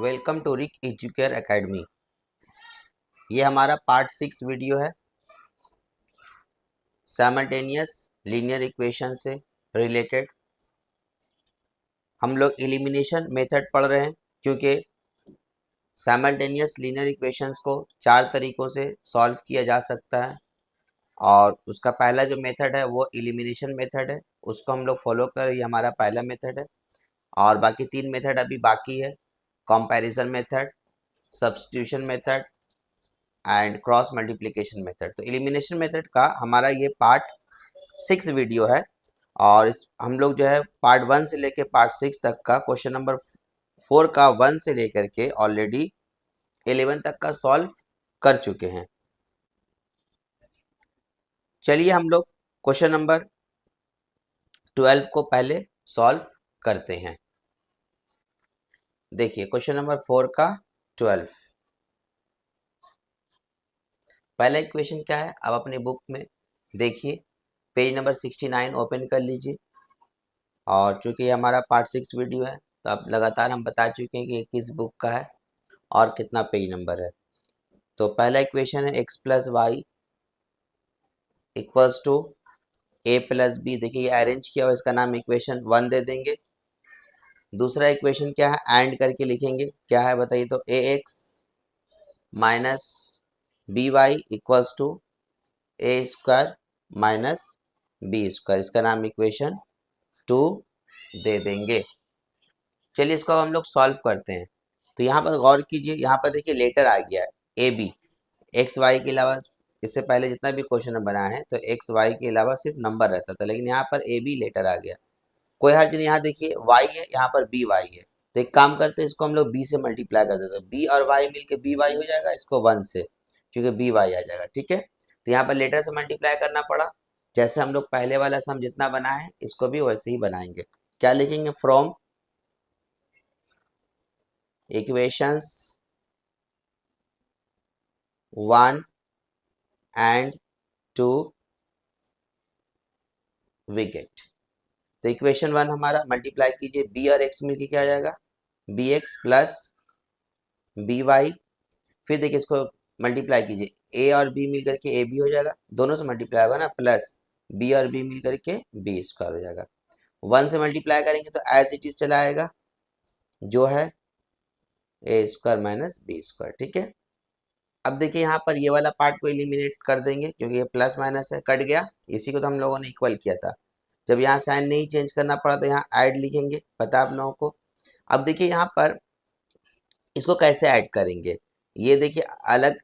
Welcome to Rik Educare academy. ये हमारा part 6 video है साइमल्टेनियस लीनियर इक्वेशन से रिलेटेड। हम लोग एलिमिनेशन मेथड पढ़ रहे हैं क्योंकि साइमल्टेनियस लीनियर इक्वेशंस को 4 तरीक़ों से सॉल्व किया जा सकता है और उसका पहला जो मेथड है वो एलिमिनेशन मेथड है, उसको हम लोग फॉलो कर, ये हमारा पहला मेथड है। और बाकी 3 मेथड अभी बाकी है, comparison method, substitution method and cross multiplication method. तो एलिमिनेशन मेथड का हमारा ये पार्ट 6 वीडियो है और इस हम लोग जो है पार्ट 1 से लेके पार्ट 6 तक का क्वेश्चन नंबर 4 का 1 से लेकर के ऑलरेडी 11 तक का सॉल्व कर चुके हैं। चलिए हम लोग क्वेश्चन नंबर 12 को पहले सॉल्व करते हैं। देखिए क्वेश्चन नंबर 4 का 12 पहला इक्वेशन क्या है, अब अपनी बुक में देखिए, पेज नंबर 69 ओपन कर लीजिए। और चूंकि हमारा पार्ट 6 वीडियो है तो अब लगातार हम बता चुके हैं कि ये किस बुक का है और कितना पेज नंबर है। तो पहला इक्वेशन है x plus y equals to a plus b. देखिए ये अरेंज किया हुआ, इसका नाम इक्वेशन 1 दे देंगे। दूसरा इक्वेशन क्या है, एंड करके लिखेंगे, क्या है बताइए, तो a x minus b y equals to a square minus b square, इसका नाम इक्वेशन 2 दे देंगे। चलिए इसको हम लोग सॉल्व करते हैं। तो यहाँ पर गौर कीजिए, यहाँ पर देखिए लेटर आ गया है ए बी, एक्स वाई के अलावा इससे पहले जितना भी क्वेश्चन बनाया है तो एक्स वाई के अलावा सिर्फ नंबर रहता था, लेकिन यहाँ पर ए बी लेटर आ गया, कोई हर्ज नहीं। यहाँ देखिए वाई है, यहाँ पर बी वाई है, तो एक काम करते हैं, इसको हम लोग बी से मल्टीप्लाई कर देते हैं, बी और वाई मिलके बी वाई हो जाएगा, इसको 1 से, क्योंकि बी वाई आ जाएगा। ठीक है, तो यहाँ पर लेटर से मल्टीप्लाई करना पड़ा, जैसे हम लोग पहले वाला सम जितना बनाए हैं इसको भी वैसे ही बनाएंगे। क्या लिखेंगे, from equations 1 and 2 we get. तो इक्वेशन 1 हमारा मल्टीप्लाई कीजिए, बी और एक्स मिलके क्या आ जाएगा, b x plus b y. फिर देखिए इसको मल्टीप्लाई कीजिए, ए और बी मिल करके ए बी हो जाएगा, दोनों से मल्टीप्लाई होगा ना, प्लस बी और बी मिल करके बी स्क्वायर हो जाएगा। 1 से मल्टीप्लाई करेंगे तो एज इट इज चला आएगा, जो है ए स्क्वायर माइनस बी स्क्वायर। ठीक है, अब देखिए यहाँ पर ये वाला पार्ट को एलिमिनेट कर देंगे क्योंकि ये प्लस माइनस है, कट गया। इसी को तो हम लोगों ने इक्वल किया था, जब यहाँ साइन नहीं चेंज करना पड़ा तो यहाँ ऐड लिखेंगे, पता आप लोगों को। अब देखिए यहाँ पर इसको कैसे ऐड करेंगे, ये देखिए अलग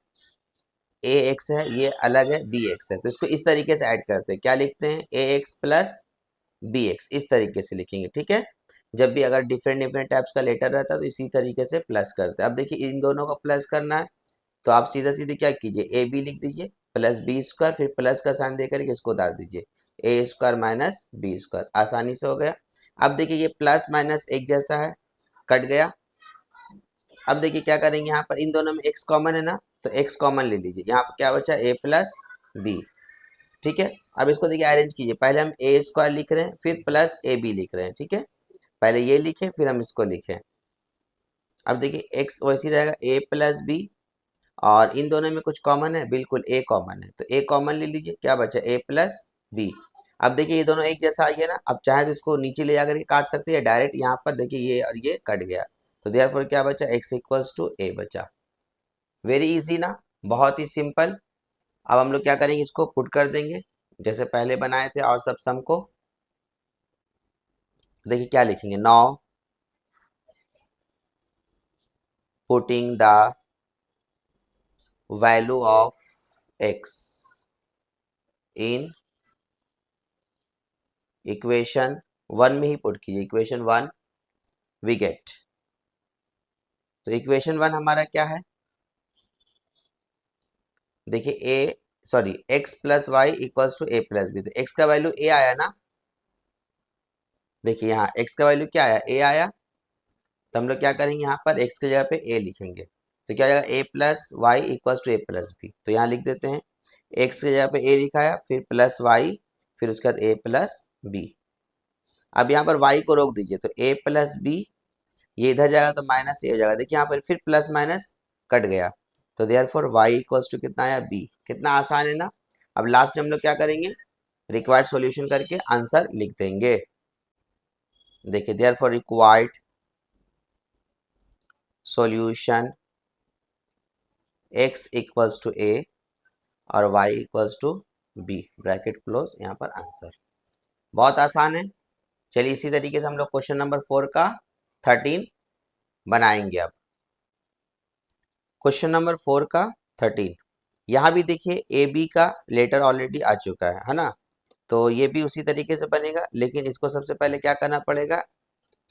ए एक्स है, ये अलग है बी एक्स है, तो इसको इस तरीके से ऐड करते हैं, क्या लिखते हैं, a x plus B x, इस तरीके से लिखेंगे। ठीक है, जब भी अगर डिफरेंट डिफरेंट टाइप्स का लेटर रहता है तो इसी तरीके से प्लस करते हैं। अब देखिए इन दोनों को प्लस करना है तो आप सीधा सीधे क्या कीजिए, ए बी लिख दीजिए प्लस बी स्क्वायर, फिर प्लस का साइन दे करके इसको उतार दीजिए, ए स्क्वायर माइनस बी स्क्वायर, आसानी से हो गया। अब देखिए ये प्लस माइनस एक जैसा है, कट गया। अब देखिए क्या करेंगे, यहाँ पर इन दोनों में x कॉमन है ना, तो x कॉमन ले लीजिए, यहाँ पर क्या बचा, a प्लस बी। ठीक है, अब इसको देखिए अरेंज कीजिए, पहले हम ए स्क्वायर लिख रहे हैं फिर प्लस ए बी लिख रहे हैं। ठीक है, पहले ये लिखें फिर हम इसको लिखें। अब देखिए x वैसे रहेगा a प्लस बी, और इन दोनों में कुछ कॉमन है, बिल्कुल a कॉमन है, तो a कॉमन ले लीजिए, क्या बचा, a प्लस बी। अब देखिए ये दोनों एक जैसा आ गया ना, अब चाहे तो इसको नीचे ले जाकर के काट सकते हैं, डायरेक्ट यहाँ पर देखिए ये और ये कट गया, तो देयरफॉर क्या बचा, x इक्वल्स टू a बचा। वेरी इजी ना, बहुत ही सिंपल। अब हम लोग क्या करेंगे, इसको पुट कर देंगे जैसे पहले बनाए थे और सब सम को। देखिए क्या लिखेंगे, now putting the value of x in equation 1 में ही पुट कीजिए, इक्वेशन 1 वी गेट। तो इक्वेशन 1 हमारा क्या है, देखिए x plus y equals to a plus b, तो x का वैल्यू a आया ना, देखिए यहाँ x का वैल्यू क्या आया, a आया, तो हम लोग क्या करेंगे, यहाँ पर x की जगह पे a लिखेंगे, तो क्या आएगा, a plus y equals to a plus b. तो यहाँ लिख देते हैं, x की जगह पे a लिखा है, फिर प्लस वाई, फिर उसके बाद a प्लस बी। अब यहाँ पर y को रोक दीजिए, तो a प्लस बी, ये इधर जाएगा तो माइनस ये हो जाएगा। देखिए यहाँ पर फिर प्लस माइनस कट गया, तो देयरफॉर y इक्वल्स टू कितना आया b। कितना आसान है ना। अब लास्ट में हम लोग क्या करेंगे, रिक्वायर्ड सॉल्यूशन करके आंसर लिख देंगे। देखिए therefore required solution x equals to a और y equals to b, bracket close, यहाँ पर आंसर। बहुत आसान है। चलिए इसी तरीके से हम लोग क्वेश्चन नंबर 4 का 13 बनाएंगे। अब क्वेश्चन नंबर 4 का 13, यहाँ भी देखिए ए बी का लेटर ऑलरेडी आ चुका है ना। तो ये भी उसी तरीके से बनेगा, लेकिन इसको सबसे पहले क्या करना पड़ेगा,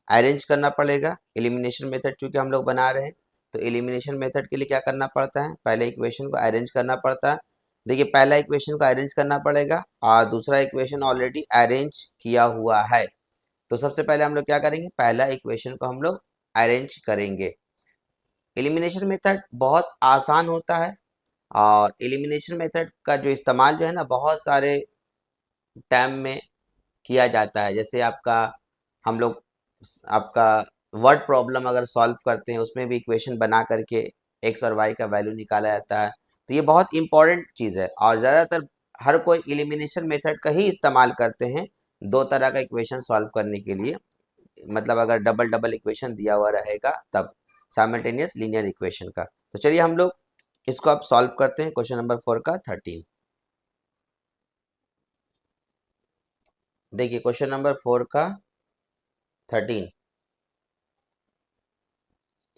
अरेंज करना पड़ेगा। एलिमिनेशन मेथड चूंकि हम लोग बना रहे हैं, तो एलिमिनेशन मेथड के लिए क्या करना पड़ता है, पहले इक्वेशन को अरेंज करना पड़ता है। देखिए पहला इक्वेशन को अरेंज करना पड़ेगा और दूसरा इक्वेशन ऑलरेडी अरेंज किया हुआ है। तो सबसे पहले हम लोग क्या करेंगे, पहला इक्वेशन को हम लोग अरेंज करेंगे। एलिमिनेशन मेथड बहुत आसान होता है और एलिमिनेशन मेथड का जो इस्तेमाल जो है ना, बहुत सारे टाइम में किया जाता है। जैसे आपका हम लोग आपका वर्ड प्रॉब्लम अगर सॉल्व करते हैं, उसमें भी इक्वेशन बना करके एक्स और वाई का वैल्यू निकाला जाता है। तो ये बहुत इंपॉर्टेंट चीज़ है और ज़्यादातर हर कोई एलिमिनेशन मेथड का ही इस्तेमाल करते हैं दो तरह का इक्वेशन सॉल्व करने के लिए। मतलब अगर डबल डबल इक्वेशन दिया हुआ रहेगा तब, साइमल्टेनियस लीनियर इक्वेशन का। तो चलिए हम लोग इसको अब सॉल्व करते हैं, क्वेश्चन नंबर 4 का 13। देखिए क्वेश्चन नंबर 4 का 13,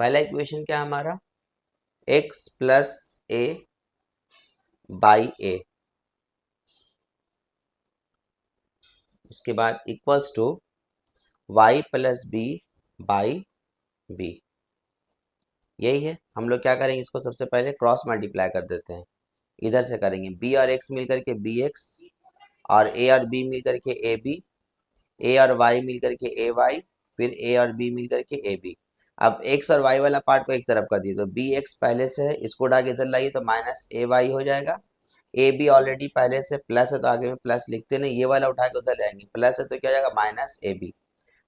पहला इक्वेशन क्या है हमारा, x plus a by a, उसके बाद equals to y plus b by b. यही है। हम लोग क्या करेंगे, इसको सबसे पहले क्रॉस मल्टीप्लाई कर देते हैं। इधर से करेंगे b और x मिल करके bx, और a और b मिल करके ab, a और y मिल करके ay, फिर a और b मिल करके ab। अब x और y वाला पार्ट को एक तरफ कर दिए, तो bx पहले से है, इसको उठा के इधर लाइए तो माइनस ay हो जाएगा। ए बी ऑलरेडी पहले से प्लस है, तो आगे में प्लस लिखते नहीं, ये वाला उठा के उधर लाएंगे, प्लस है तो क्या जाएगा माइनस ए बी।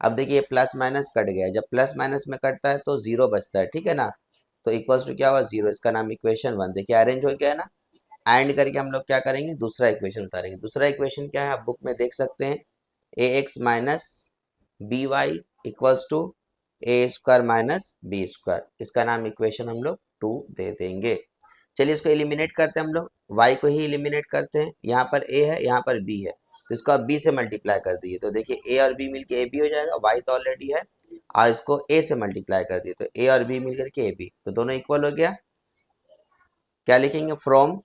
अब देखिए प्लस माइनस कट गया, जब प्लस माइनस में कटता है तो जीरो बचता है, ठीक है ना। तो इक्वल्स टू क्या हुआ, जीरो। इसका नाम इक्वेशन 1। देखिए अरेंज हो गया है ना। एंड करके हम लोग क्या करेंगे, दूसरा इक्वेशन उतारेंगे। दूसरा इक्वेशन क्या है, आप बुक में देख सकते हैं, a x minus b y equals to a square minus b square. इसका नाम इक्वेशन हम लोग 2 दे देंगे। चलिए इसको एलिमिनेट करते हैं हम लोग, y को ही एलिमिनेट करते हैं। यहाँ पर a है, यहाँ पर b है, तो इसको आप b से मल्टीप्लाई कर दिए, तो देखिए a और b मिलके ab हो जाएगा। y तो ऑलरेडी है और इसको a से मल्टीप्लाई कर दिए, तो a और b मिल करके ab, तो दोनों इक्वल हो गया। क्या लिखेंगे, from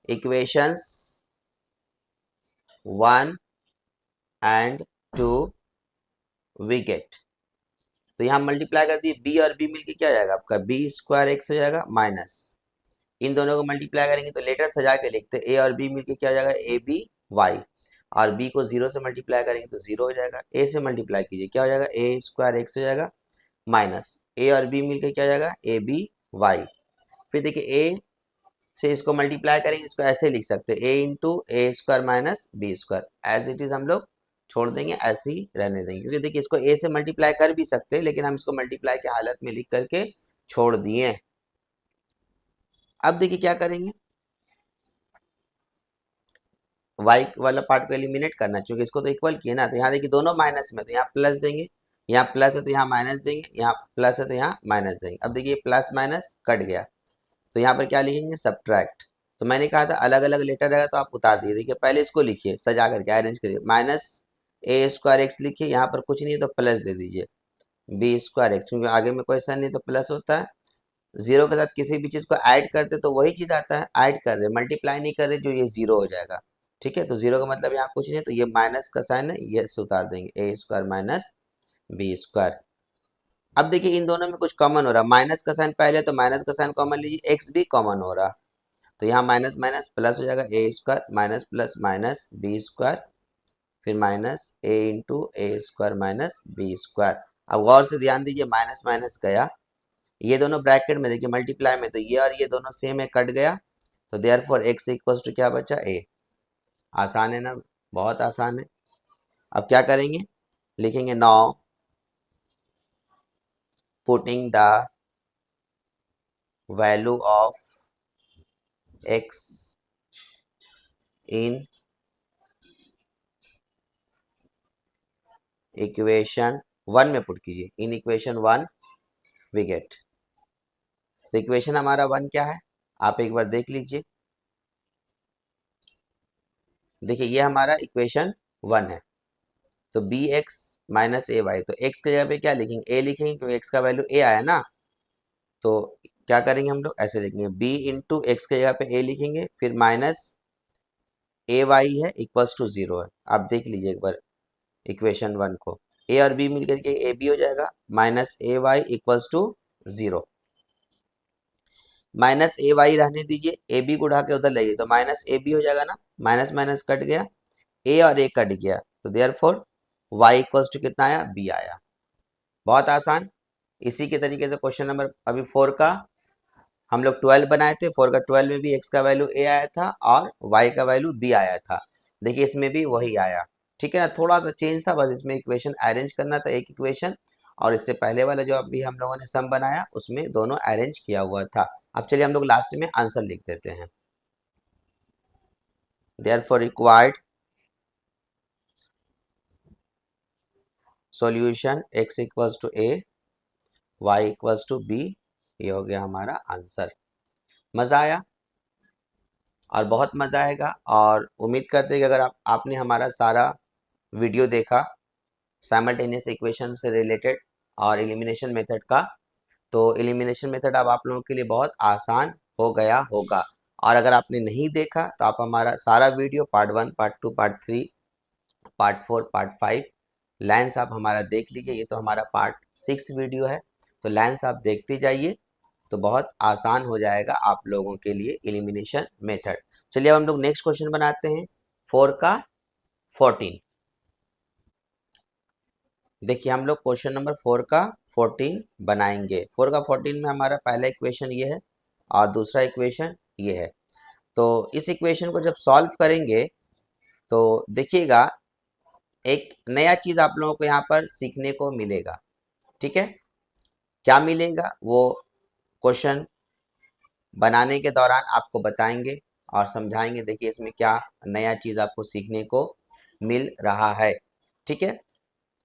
equations 1 and 2 we get. तो यहाँ मल्टीप्लाई कर दिए, b और b मिलके क्या जाएगा आपका, b स्क्वायर एक्स हो जाएगा माइनस, इन दोनों को मल्टीप्लाई करेंगे तो लेटर सजा के लिखते हैं, ए और बी मिलके क्या हो जाएगा, ए बी वाई, और बी को जीरो से मल्टीप्लाई करेंगे तो जीरो हो जाएगा। ए से मल्टीप्लाई कीजिए, क्या हो जाएगा, ए स्क्वायर एक्स हो जाएगा माइनस, ए और बी मिलके क्या हो जाएगा, ए बी वाई। फिर देखिए ए से इसको मल्टीप्लाई करेंगे, इसको ऐसे लिख सकते हैं, a into a square minus b square. As it is हम लोग छोड़ देंगे, ऐसे ही रहने देंगे, क्योंकि देखिए इसको ए से मल्टीप्लाई कर भी सकते हैं, लेकिन हम इसको मल्टीप्लाई के हालत में लिख करके छोड़ दिए। अब देखिए क्या करेंगे, वाई वाला पार्ट को एलिमिनेट करना, क्योंकि इसको तो इक्वल किया ना। तो यहाँ देखिए दोनों माइनस में, तो यहाँ प्लस देंगे, यहाँ प्लस है तो यहाँ माइनस देंगे, यहाँ प्लस है तो यहाँ माइनस देंगे। अब देखिए प्लस माइनस कट गया, तो यहाँ पर क्या लिखेंगे, सब्ट्रैक्ट। तो मैंने कहा था अलग अलग लेटर रहेगा तो आप उतार दिए। देखिए पहले इसको लिखिए, सजा करके अरेंज करिए, माइनस ए स्क्वायर एक्स लिखिए, यहाँ पर कुछ नहीं है तो प्लस दे दीजिए बी स्क्वायर एक्स, क्योंकि आगे में कोई साइन नहीं तो प्लस होता है। जीरो के साथ किसी भी चीज को ऐड करते तो वही चीज आता है, ऐड कर रहे, मल्टीप्लाई नहीं कर रहे, जो ये जीरो हो जाएगा। ठीक है, तो जीरो का मतलब यहाँ कुछ नहीं, तो ये माइनस का साइन है, ये से उतार देंगे, ए स्क्वायर माइनस बी स्क्वायर। अब देखिए इन दोनों में कुछ कॉमन हो रहा है, माइनस का साइन पहले, तो माइनस का साइन कॉमन लीजिए, एक्स भी कॉमन हो रहा, तो यहाँ माइनस माइनस प्लस हो जाएगा, a square minus plus minus b square, फिर minus a into a square minus b square. अब गौर से ध्यान दीजिए, माइनस माइनस गया, ये दोनों ब्रैकेट में देखिए मल्टीप्लाई में, तो ये और ये दोनों सेम है, कट गया, तो देयरफॉर एक्स इक्वल्स टू क्या बचा, ए। आसान है ना, बहुत आसान है। अब क्या करेंगे, लिखेंगे 9 putting the value of x in equation 1 में पुट कीजिए, इन इक्वेशन 1 वी गेट। तो इक्वेशन हमारा 1 क्या है, आप एक बार देख लीजिए। देखिए ये हमारा इक्वेशन 1 है। तो B x minus a Y, तो एक्स की जगह पे क्या लिखेंगे, ए लिखेंगे, क्योंकि एक्स का वैल्यू ए आया ना। तो क्या करेंगे हम लोग, ऐसे लिखेंगे बी इंटू एक्स की जगह पे ए लिखेंगे, फिर माइनस ए वाई है इक्वल्स टू 0 है। आप देख लीजिए एक बार इक्वेशन 1 को, ए और बी मिलकर के ए बी हो जाएगा, minus a y equals to 0। Minus a y रहने दीजिए, ए बी को उठा के उधर ले, तो माइनस ए बी हो जाएगा ना, माइनस माइनस कट गया, ए और ए कट गया, तो देयरफॉर y इक्वल्स टू कितना आया, b आया। बहुत आसान। इसी के तरीके से क्वेश्चन नंबर अभी 4 का हम लोग 12 बनाए थे, 4 का 12 में भी x का वैल्यू a आया था और y का वैल्यू b आया था। देखिए इसमें भी वही आया, ठीक है ना, थोड़ा सा चेंज था, बस इसमें इक्वेशन अरेंज करना था, एक इक्वेशन, और इससे पहले वाला जो अभी हम लोगों ने सम बनाया उसमें दोनों अरेंज किया हुआ था। अब चलिए हम लोग लास्ट में आंसर लिख देते हैं। Therefore required solution x equals to a, y equals to b, ये हो गया हमारा आंसर। मज़ा आया और बहुत मज़ा आएगा, और उम्मीद करते हैं कि अगर आपने हमारा सारा वीडियो देखा साइमल्टेनियस इक्वेशन से रिलेटेड और एलिमिनेशन मेथड का, तो एलिमिनेशन मेथड अब आप लोगों के लिए बहुत आसान हो गया होगा। और अगर आपने नहीं देखा तो आप हमारा सारा video part 1, part 2, part 3, part 4, part 5 lines आप हमारा देख लीजिए। ये तो हमारा पार्ट 6 वीडियो है, तो लाइन्स आप देखते जाइए, तो बहुत आसान हो जाएगा आप लोगों के लिए एलिमिनेशन मेथड। चलिए अब हम लोग नेक्स्ट क्वेश्चन बनाते हैं 4 का 14। देखिए हम लोग क्वेश्चन नंबर 4 का 14 बनाएंगे। 4 का 14 में हमारा पहला इक्वेशन ये है और दूसरा इक्वेशन ये है। तो इस इक्वेशन को जब सॉल्व करेंगे तो देखिएगा एक नया चीज़ आप लोगों को यहाँ पर सीखने को मिलेगा, ठीक है। क्या मिलेगा वो क्वेश्चन बनाने के दौरान आपको बताएंगे और समझाएंगे। देखिए इसमें क्या नया चीज़ आपको सीखने को मिल रहा है, ठीक है।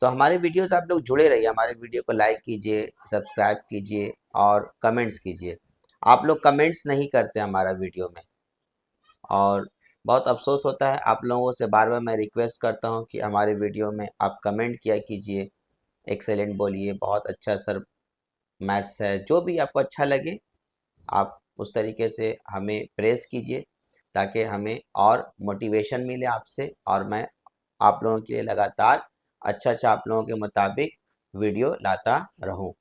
तो हमारे वीडियो से आप लोग जुड़े रहिए, हमारे वीडियो को लाइक कीजिए, सब्सक्राइब कीजिए और कमेंट्स कीजिए। आप लोग कमेंट्स नहीं करते हमारा वीडियो में, और बहुत अफसोस होता है। आप लोगों से बार बार मैं रिक्वेस्ट करता हूं कि हमारे वीडियो में आप कमेंट किया कीजिए, एक्सेलेंट बोलिए, बहुत अच्छा सर मैथ्स है, जो भी आपको अच्छा लगे आप उस तरीके से हमें प्रेस कीजिए, ताकि हमें और मोटिवेशन मिले आपसे, और मैं आप लोगों के लिए लगातार अच्छा अच्छा आप लोगों के मुताबिक वीडियो लाता रहूं।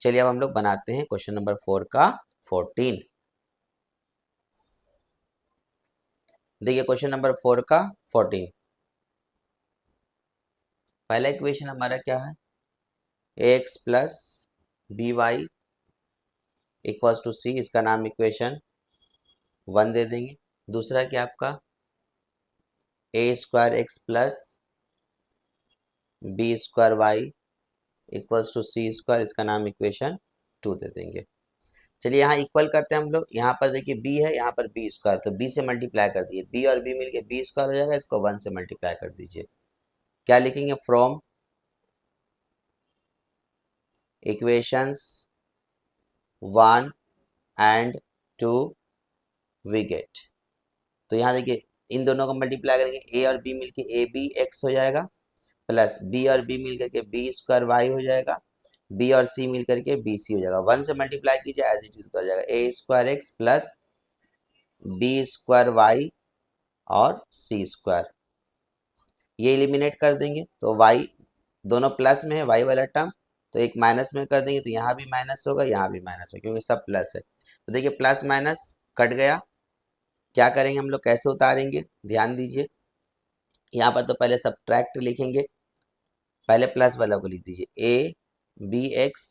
चलिए अब हम लोग बनाते हैं क्वेश्चन नंबर 4 का 14। देखिए क्वेश्चन नंबर 4 का 14, पहला इक्वेशन हमारा क्या है, ax plus b y equals to c, इसका नाम इक्वेशन 1 दे देंगे। दूसरा क्या आपका a square x plus b square y equals to c square, इसका नाम इक्वेशन 2 दे देंगे। चलिए यहाँ इक्वल करते हैं हम लोग। यहाँ पर देखिए b है, यहाँ पर बी स्क्वायर, तो b से मल्टीप्लाई कर दिए, b और b मिलके बी स्क्वायर हो जाएगा, इसको 1 से मल्टीप्लाई कर दीजिए। क्या लिखेंगे, from equations 1 and 2 we get. तो यहाँ देखिए इन दोनों को मल्टीप्लाई करेंगे, a और b मिलके ए बी एक्स हो जाएगा, प्लस b और b मिल करके बी स्क्वायर वाई हो जाएगा, b और c मिल करके बी सी हो जाएगा। 1 से मल्टीप्लाई कीजिए, एज इट इज उतर जाएगा, a square x plus b square y और सी स्क्वायर। ये एलिमिनेट कर देंगे तो y दोनों प्लस में है, y वाला टर्म, तो एक माइनस में कर देंगे, तो यहाँ भी माइनस होगा, यहाँ भी माइनस होगा, क्योंकि सब प्लस है। तो देखिए प्लस माइनस कट गया। क्या करेंगे हम लोग, कैसे उतारेंगे, ध्यान दीजिए। यहाँ पर तो पहले सब्ट्रैक्ट लिखेंगे, पहले प्लस वाला को लिख दीजिए, a b x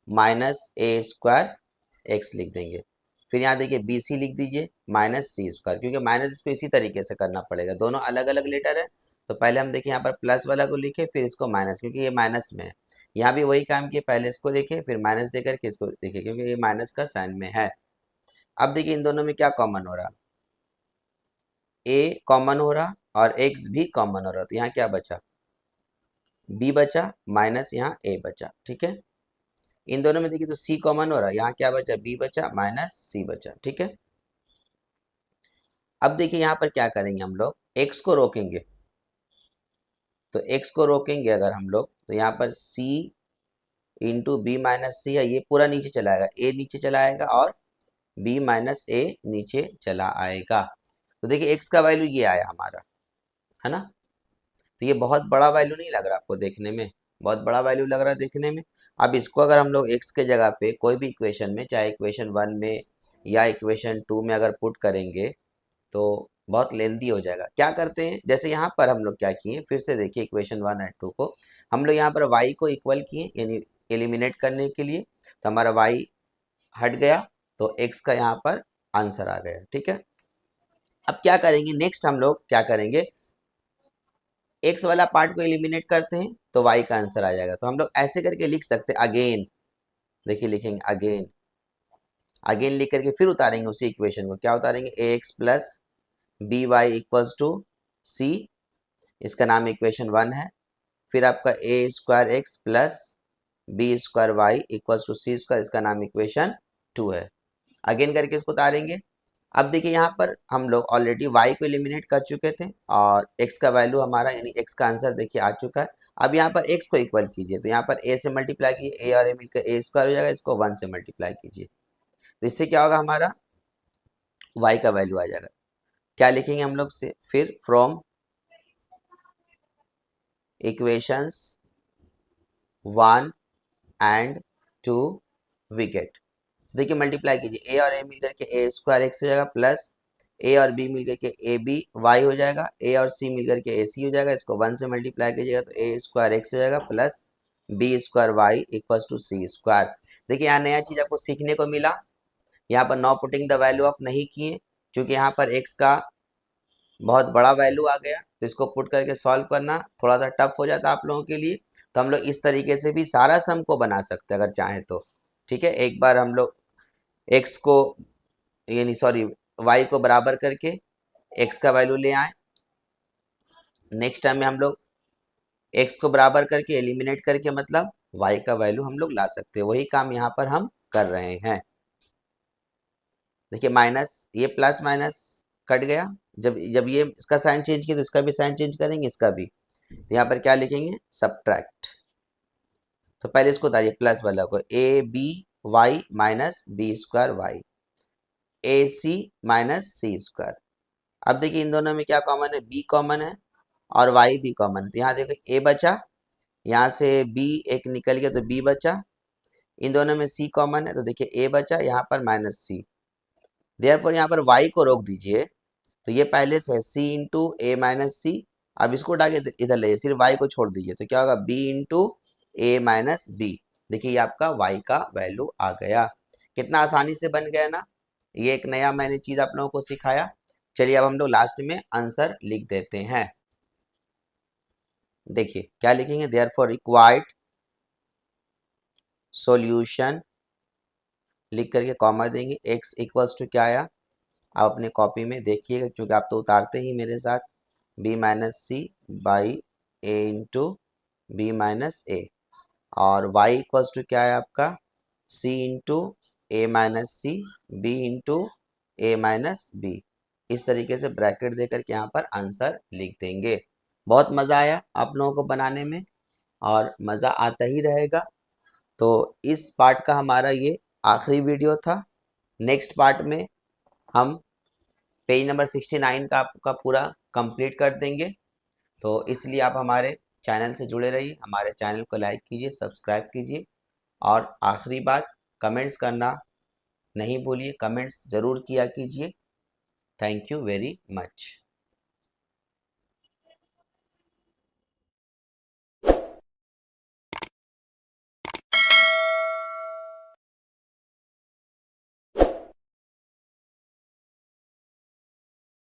minus a square x लिख देंगे। फिर यहाँ देखिए बी सी लिख दीजिए माइनस सी स्क्वायर, क्योंकि माइनस इसको इसी तरीके से करना पड़ेगा, दोनों अलग अलग लेटर है, तो पहले हम देखिए यहाँ पर प्लस वाला को लिखे फिर इसको माइनस, क्योंकि ये माइनस में है। यहाँ भी वही काम किए, पहले इसको लिखे फिर माइनस देकर के इसको लिखे, क्योंकि ये माइनस का साइन में है। अब देखिए इन दोनों में क्या कॉमन हो रहा, a कॉमन हो रहा और x भी कॉमन हो रहा, तो यहाँ क्या बचा, b बचा माइनस यहाँ a बचा। ठीक है, इन दोनों में देखिए तो c कॉमन हो रहा, यहाँ क्या बचा, b बचा माइनस c बचा। ठीक है, अब देखिए यहाँ पर क्या करेंगे हम लोग, x को रोकेंगे, तो x को रोकेंगे अगर हम लोग, तो यहाँ पर c इंटू बी माइनस सी है, ये पूरा नीचे चला आएगा, a नीचे चला आएगा और b माइनस a नीचे चला आएगा। तो देखिए x का वैल्यू ये आया हमारा, है ना। तो ये बहुत बड़ा वैल्यू नहीं लग रहा आपको देखने में, बहुत बड़ा वैल्यू लग रहा है देखने में। अब इसको अगर हम लोग x के जगह पे कोई भी इक्वेशन में, चाहे इक्वेशन 1 में या इक्वेशन 2 में अगर पुट करेंगे तो बहुत लेंदी हो जाएगा। क्या करते हैं, जैसे यहाँ पर हम लोग क्या किए, फिर से देखिए इक्वेशन 1 और 2 को हम लोग यहाँ पर y को इक्वल किए, यानी एलिमिनेट करने के लिए, तो हमारा y हट गया, तो x का यहाँ पर आंसर आ गया। ठीक है, अब क्या करेंगे, नेक्स्ट हम लोग क्या करेंगे, x वाला पार्ट को एलिमिनेट करते हैं तो y का आंसर आ जाएगा। तो हम लोग ऐसे करके लिख सकते हैं, अगेन देखिए लिखेंगे अगेन, अगेन लिख करके फिर उतारेंगे उसी इक्वेशन को, क्या उतारेंगे, ax plus b y equals to c, इसका नाम इक्वेशन 1 है। फिर आपका a square x plus b square y equals to c square, इसका नाम इक्वेशन 2 है। अगेन करके इसको उतारेंगे। अब देखिए यहाँ पर हम लोग ऑलरेडी y को एलिमिनेट कर चुके थे और x का वैल्यू हमारा, यानी x का आंसर देखिए आ चुका है। अब यहाँ पर x को इक्वल कीजिए, तो यहाँ पर a से मल्टीप्लाई कीजिए, a और a मिलकर a स्क्वायर हो जाएगा, इसको 1 से मल्टीप्लाई कीजिए, तो इससे क्या होगा, हमारा y का वैल्यू आ जाएगा। क्या लिखेंगे हम लोग से, फिर from equations 1 and 2 we get, देखिए मल्टीप्लाई कीजिए, a और a मिलकर के a स्क्वायर एक्स हो जाएगा प्लस a और b मिलकर के ए बी वाई हो जाएगा, a और c मिलकर के ए सी हो जाएगा, इसको 1 से मल्टीप्लाई कीजिएगा तो a स्क्वायर एक्स हो जाएगा plus b square y equals to c square. देखिए यहाँ नया चीज़ आपको सीखने को मिला, यहाँ पर know putting the value of नहीं किए, क्योंकि यहाँ पर x का बहुत बड़ा वैल्यू आ गया, तो इसको पुट करके सॉल्व करना थोड़ा सा टफ हो जाता है आप लोगों के लिए। तो हम लोग इस तरीके से भी सारा सम को बना सकते हैं अगर चाहें तो। ठीक है, एक बार हम लोग x को, यानी सॉरी y को बराबर करके x का वैल्यू ले आए, नेक्स्ट टाइम में हम लोग x को बराबर करके एलिमिनेट करके मतलब y का वैल्यू हम लोग ला सकते हैं, वही काम यहाँ पर हम कर रहे हैं। देखिए माइनस, ये प्लस माइनस कट गया, जब जब ये इसका साइन चेंज किया तो इसका भी साइन चेंज करेंगे, इसका भी, तो यहाँ पर क्या लिखेंगे, सब्ट्रैक्ट। तो पहले इसको उतारिए प्लस वाला को, a b y minus b square y, a c minus c square. अब देखिए इन दोनों में क्या कॉमन है, b कॉमन है और y भी कॉमन है, तो यहाँ देखो a बचा, यहाँ से b एक निकल गया तो b बचा, इन दोनों में c कॉमन है तो देखिए a बचा, यहाँ पर माइनस सी, देयरफॉर यहाँ पर y को रोक दीजिए, तो ये पहले से है c इंटू ए माइनस सी, अब इसको उठा के इधर ले, सिर्फ y को छोड़ दीजिए, तो क्या होगा, b into a minus B. देखिए ये आपका y का वैल्यू आ गया, कितना आसानी से बन गया ना, ये एक नया मैंने चीज़ आप लोगों को सिखाया। चलिए अब हम लोग लास्ट में आंसर लिख देते हैं। देखिए क्या लिखेंगे, देयरफॉर रिक्वायर्ड सॉल्यूशन लिख करके कॉमा देंगे, x इक्वल्स टू क्या आया, आप अपने कॉपी में देखिएगा क्योंकि आप तो उतारते ही मेरे साथ, b minus c by a into b minus a, और y इक्वल्स टू क्या है आपका, c into a minus c b into a minus b. इस तरीके से ब्रैकेट देकर के यहाँ पर आंसर लिख देंगे। बहुत मज़ा आया आप लोगों को बनाने में और मज़ा आता ही रहेगा। तो इस पार्ट का हमारा ये आखिरी वीडियो था। नेक्स्ट पार्ट में हम पेज नंबर 69 का आपका पूरा कंप्लीट कर देंगे, तो इसलिए आप हमारे चैनल से जुड़े रहिए, हमारे चैनल को लाइक कीजिए, सब्सक्राइब कीजिए, और आखिरी बात, कमेंट्स करना नहीं भूलिए, कमेंट्स ज़रूर किया कीजिए। Thank you very much.